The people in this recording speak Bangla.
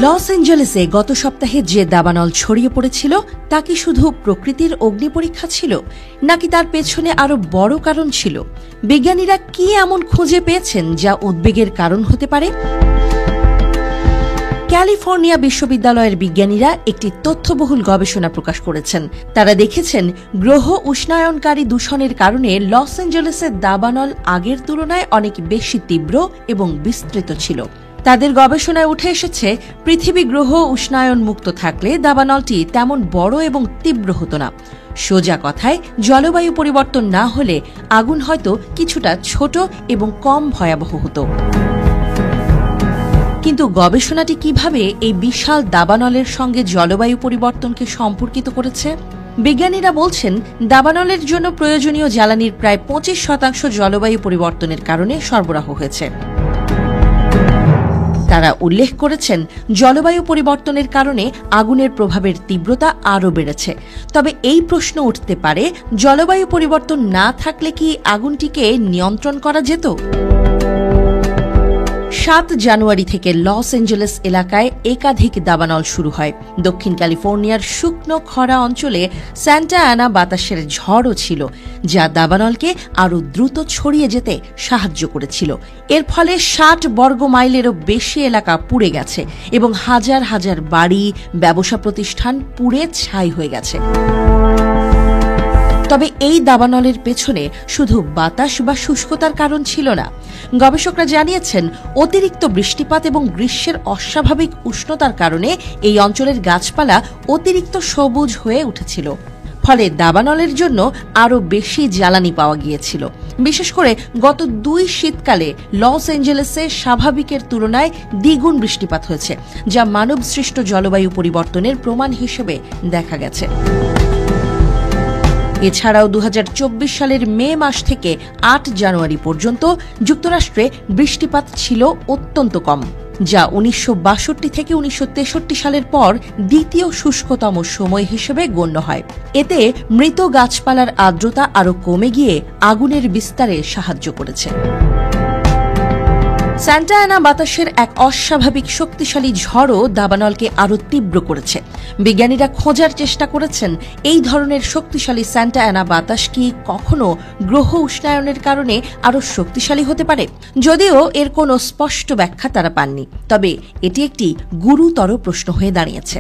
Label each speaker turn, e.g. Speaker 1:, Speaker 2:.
Speaker 1: লস অ্যাঞ্জেলেসে গত সপ্তাহে যে দাবানল ছড়িয়ে পড়েছিল তা কি শুধু প্রকৃতির অগ্নি পরীক্ষা ছিল, নাকি তার পেছনে আরো বড় কারণ ছিল? বিজ্ঞানীরা কি এমন খুঁজে পেয়েছেন যা উদ্বেগের কারণ হতে পারে? ক্যালিফোর্নিয়া বিশ্ববিদ্যালয়ের বিজ্ঞানীরা একটি তথ্যবহুল গবেষণা প্রকাশ করেছেন। তারা দেখেছেন গ্রহ উষ্ণায়নকারী দূষণের কারণে লস অ্যাঞ্জেলেসের দাবানল আগের তুলনায় অনেক বেশি তীব্র এবং বিস্তৃত ছিল। তাদের গবেষণায় উঠে এসেছে, পৃথিবী গ্রহ উষ্ণায়ন মুক্ত থাকলে দাবানলটি তেমন বড় এবং তীব্র হতো না। সোজা কথায়, জলবায়ু পরিবর্তন না হলে আগুন হয়তো কিছুটা ছোট এবং কম ভয়াবহ হতো। কিন্তু গবেষণাটি কিভাবে এই বিশাল দাবানলের সঙ্গে জলবায়ু পরিবর্তনকে সম্পর্কিত করেছে? বিজ্ঞানীরা বলছেন, দাবানলের জন্য প্রয়োজনীয় জ্বালানির প্রায় 25% জলবায়ু পরিবর্তনের কারণে সরবরাহ হয়েছে। তারা উল্লেখ করেছেন, জলবায়ু পরিবর্তনের কারণে আগুনের প্রভাবের তীব্রতা আরও বেড়েছে। তবে এই প্রশ্ন উঠতে পারে, জলবায়ু পরিবর্তন না থাকলে কি আগুনটিকে নিয়ন্ত্রণ করা যেত? 7 জানুয়ারি থেকে লস অ্যাঞ্জেলেস এলাকায় একাধিক দাবানল শুরু হয়। দক্ষিণ ক্যালিফোর্নিয়ার শুকনো খরা অঞ্চলে স্যান্টা অ্যানা বাতাসের ঝড়ও ছিল, যা দাবানলকে আরও দ্রুত ছড়িয়ে যেতে সাহায্য করেছিল। এর ফলে 60 বর্গ মাইলেরও বেশি এলাকা পুড়ে গেছে এবং হাজার হাজার বাড়ি, ব্যবসা প্রতিষ্ঠান পুড়ে ছাই হয়ে গেছে। তবে এই দাবানলের পেছনে শুধু বাতাস বা শুষ্কতার কারণ ছিল না। গবেষকরা জানিয়েছেন, অতিরিক্ত বৃষ্টিপাত এবং গ্রীষ্মের অস্বাভাবিক উষ্ণতার কারণে এই অঞ্চলের গাছপালা অতিরিক্ত সবুজ হয়ে উঠেছিল। ফলে দাবানলের জন্য আরও বেশি জ্বালানি পাওয়া গিয়েছিল। বিশেষ করে গত 2 শীতকালে লস অ্যাঞ্জেলেসে স্বাভাবিকের তুলনায় দ্বিগুণ বৃষ্টিপাত হয়েছে, যা মানবসৃষ্ট জলবায়ু পরিবর্তনের প্রমাণ হিসেবে দেখা গেছে। এছাড়াও 2024 সালের মে মাস থেকে 8 জানুয়ারি পর্যন্ত যুক্তরাষ্ট্রে বৃষ্টিপাত ছিল অত্যন্ত কম, যা 1962 থেকে 1963 সালের পর দ্বিতীয় শুষ্কতম সময় হিসেবে গণ্য হয়। এতে মৃত গাছপালার আর্দ্রতা আরও কমে গিয়ে আগুনের বিস্তারে সাহায্য করেছে। স্যান্টা অ্যানা বাতাসের এক অস্বাভাবিক শক্তিশালী ঝড়ও দাবানলকে আরও তীব্র করেছে। বিজ্ঞানীরা খোঁজার চেষ্টা করেছেন, এই ধরনের শক্তিশালী স্যান্টা অ্যানা বাতাস কি কখনো গ্রহ উষ্ণায়নের কারণে আরও শক্তিশালী হতে পারে? যদিও এর কোনো স্পষ্ট ব্যাখ্যা তারা পাননি, তবে এটি একটি গুরুতর প্রশ্ন হয়ে দাঁড়িয়েছে।